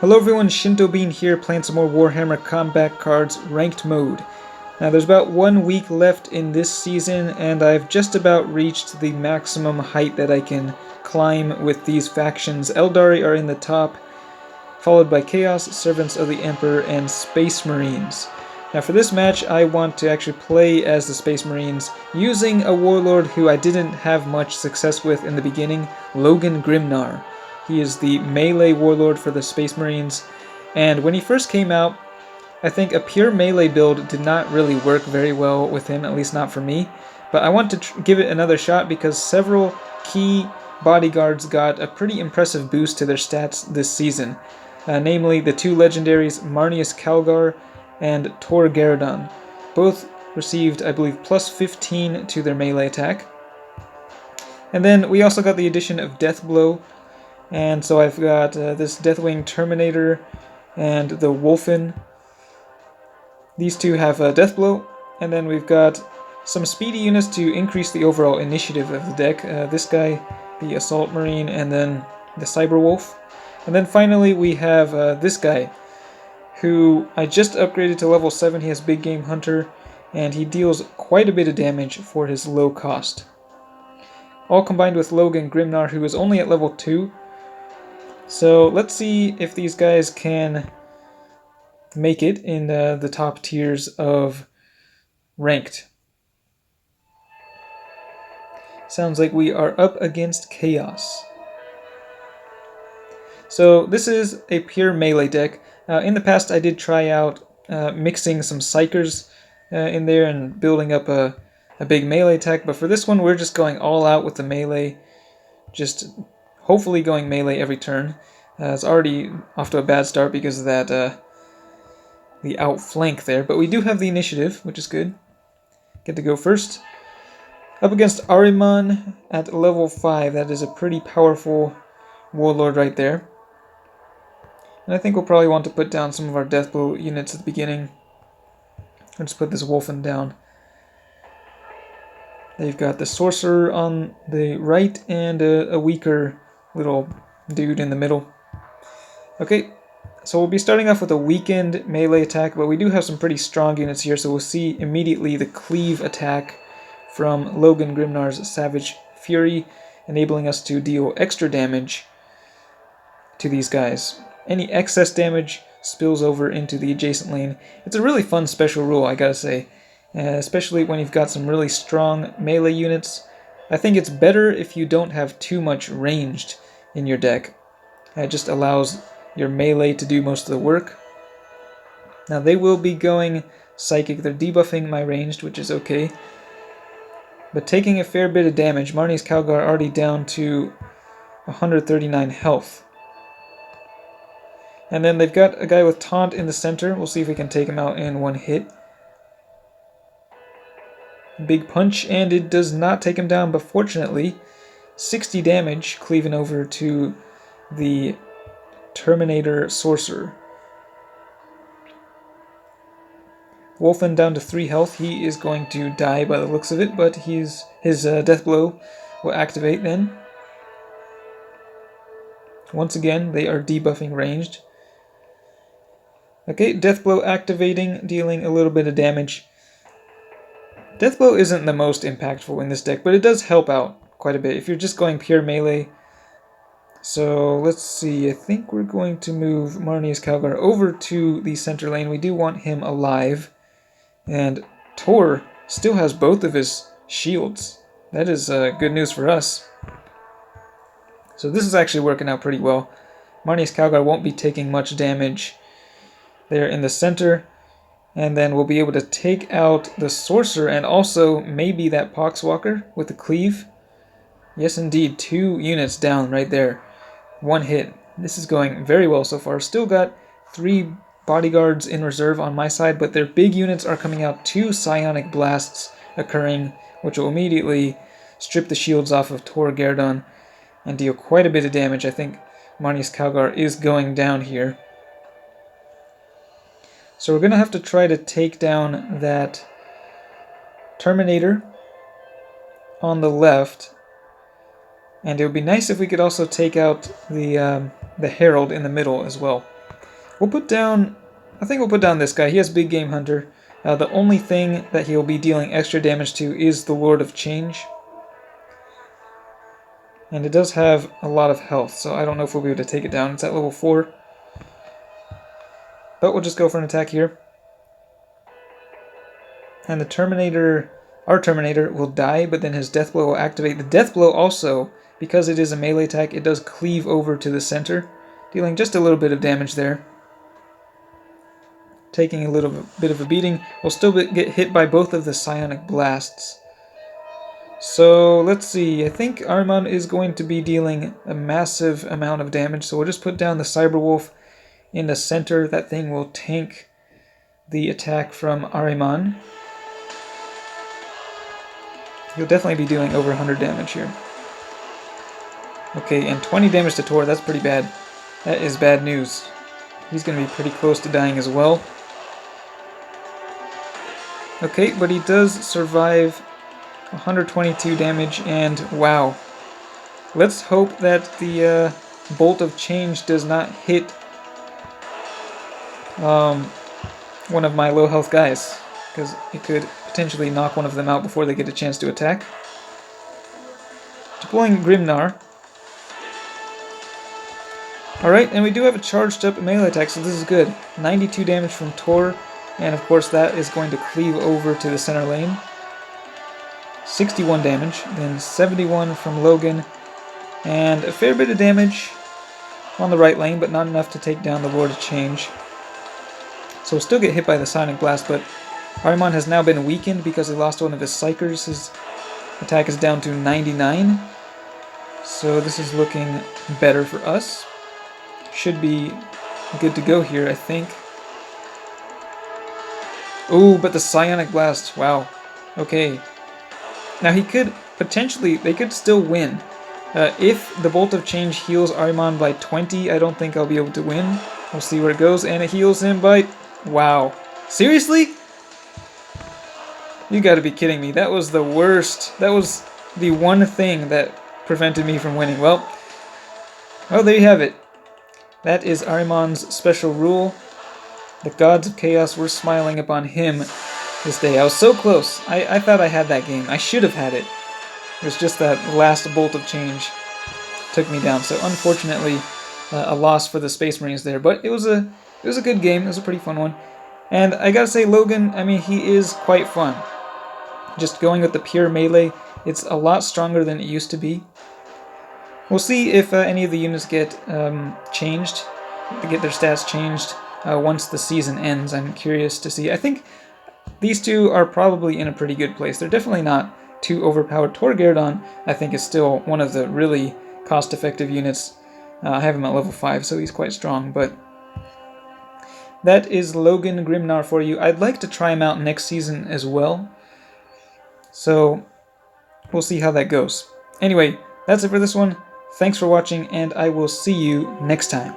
Hello everyone, Shinto Bean here, playing some more Warhammer Combat Cards Ranked Mode. Now there's about 1 week left in this season, and I've just about reached the maximum height that I can climb with these factions. Eldari are in the top, followed by Chaos, Servants of the Emperor, and Space Marines. Now for this match, I want to actually play as the Space Marines, using a warlord who I didn't have much success with in the beginning, Logan Grimnar. He is the melee warlord for the Space Marines, and when he first came out, I think a pure melee build did not really work very well with him, at least not for me. But I want to give it another shot because several key bodyguards got a pretty impressive boost to their stats this season. Namely the two legendaries Marnius Calgar and Tor Garadon. Both received, I believe, plus 15 to their melee attack. And then we also got the addition of Deathblow. And so I've got this Deathwing Terminator and the Wolfen. These two have Deathblow, and then we've got some speedy units to increase the overall initiative of the deck. This guy, the Assault Marine, and then the Cyber Wolf. And then finally we have this guy, who I just upgraded to level 7. He has Big Game Hunter, and he deals quite a bit of damage for his low cost. All combined with Logan Grimnar, who is only at level 2. So let's see if these guys can make it in the top tiers of ranked. Sounds like we are up against Chaos. So this is a pure melee deck. In the past I did try out mixing some Psychers in there and building up a big melee attack, but for this one we're just going all out with the melee, just hopefully going melee every turn. It's already off to a bad start because of that the outflank there, but we do have the initiative, which is good. Get to go first. Up against Ahriman at level 5. That is a pretty powerful warlord right there. And I think we'll probably want to put down some of our Deathblow units at the beginning. Let's put this Wolfen down. They've got the Sorcerer on the right and a weaker little dude in the middle. Okay, so we'll be starting off with a weakened melee attack, but we do have some pretty strong units here, so we'll see immediately the cleave attack from Logan Grimnar's Savage Fury, enabling us to deal extra damage to these guys. Any excess damage spills over into the adjacent lane. It's a really fun special rule, I gotta say, especially when you've got some really strong melee units. I think it's better if you don't have too much ranged in your deck. It just allows your melee to do most of the work. Now they will be going Psychic. They're debuffing my ranged, which is okay. But taking a fair bit of damage. Marnius Calgar already down to 139 health. And then they've got a guy with Taunt in the center. We'll see if we can take him out in one hit. Big punch, and it does not take him down, but fortunately, 60 damage cleaving over to the Terminator Sorcerer. Wolfen down to 3 health. He is going to die by the looks of it, but his death blow will activate then. Once again, they are debuffing ranged. Okay, death blow activating, dealing a little bit of damage. Death blow isn't the most impactful in this deck, but it does help out quite a bit if you're just going pure melee. So let's see, I think we're going to move Marnius Calgar over to the center lane. We do want him alive. And Tor still has both of his shields. That is good news for us. So this is actually working out pretty well. Marnius Calgar won't be taking much damage there in the center. And then we'll be able to take out the Sorcerer and also maybe that Poxwalker with the cleave. Yes, indeed, 2 units down right there. 1 hit. This is going very well so far. Still got 3 bodyguards in reserve on my side, but their big units are coming out. 2 psionic blasts occurring, which will immediately strip the shields off of Tor Garadon and deal quite a bit of damage. I think Marnius Calgar is going down here. So we're going to have to try to take down that Terminator on the left. And it would be nice if we could also take out the Herald in the middle as well. We'll put down... I think we'll put down this guy. He has Big Game Hunter. The only thing that he'll be dealing extra damage to is the Lord of Change. And it does have a lot of health, so I don't know if we'll be able to take it down. It's at level 4. But we'll just go for an attack here. And the Terminator, our Terminator, will die, but then his Death Blow will activate. The Death Blow also, because it is a melee attack, it does cleave over to the center, dealing just a little bit of damage there. Taking a little bit of a beating. We'll still get hit by both of the Psionic Blasts. So, let's see. I think Ahriman is going to be dealing a massive amount of damage, so we'll just put down the Cyberwolf in the center. That thing will tank the attack from Ahriman. He'll definitely be doing over 100 damage here. Okay, and 20 damage to Tor. That's pretty bad. That is bad news. He's going to be pretty close to dying as well. Okay, but he does survive 122 damage, and wow. Let's hope that the Bolt of Change does not hit one of my low health guys, because it could potentially knock one of them out before they get a chance to attack. Deploying Grimnar. Alright, and we do have a charged up melee attack, so this is good. 92 damage from Tor, and of course that is going to cleave over to the center lane. 61 damage, then 71 from Logan, and a fair bit of damage on the right lane, but not enough to take down the Lord of Change. So we'll still get hit by the Sonic Blast, but Ahriman has now been weakened because he lost one of his Psychers. His attack is down to 99, so this is looking better for us. Should be good to go here, I think. Ooh, but the Psionic Blast, wow. Okay. Now he could potentially, they could still win. If the Bolt of Change heals Ahriman by 20, I don't think I'll be able to win. We'll see where it goes, and it heals him by... Wow. Seriously? You gotta be kidding me. That was the worst. That was the one thing that prevented me from winning. Well, there you have it. That is Ahriman's special rule. The gods of chaos were smiling upon him this day. I was so close. I thought I had that game. I should have had it. It was just that last Bolt of Change took me down. So unfortunately, a loss for the Space Marines there. But it was a good game. It was a pretty fun one. And I gotta say, Logan, I mean, he is quite fun. Just going with the pure melee, it's a lot stronger than it used to be. We'll see if any of the units get changed, get their stats changed once the season ends. I'm curious to see. I think these two are probably in a pretty good place. They're definitely not too overpowered. Tor Gerdon, I think, is still one of the really cost-effective units. I have him at level 5, so he's quite strong, but that is Logan Grimnar for you. I'd like to try him out next season as well, so we'll see how that goes. Anyway, that's it for this one. Thanks for watching, and I will see you next time.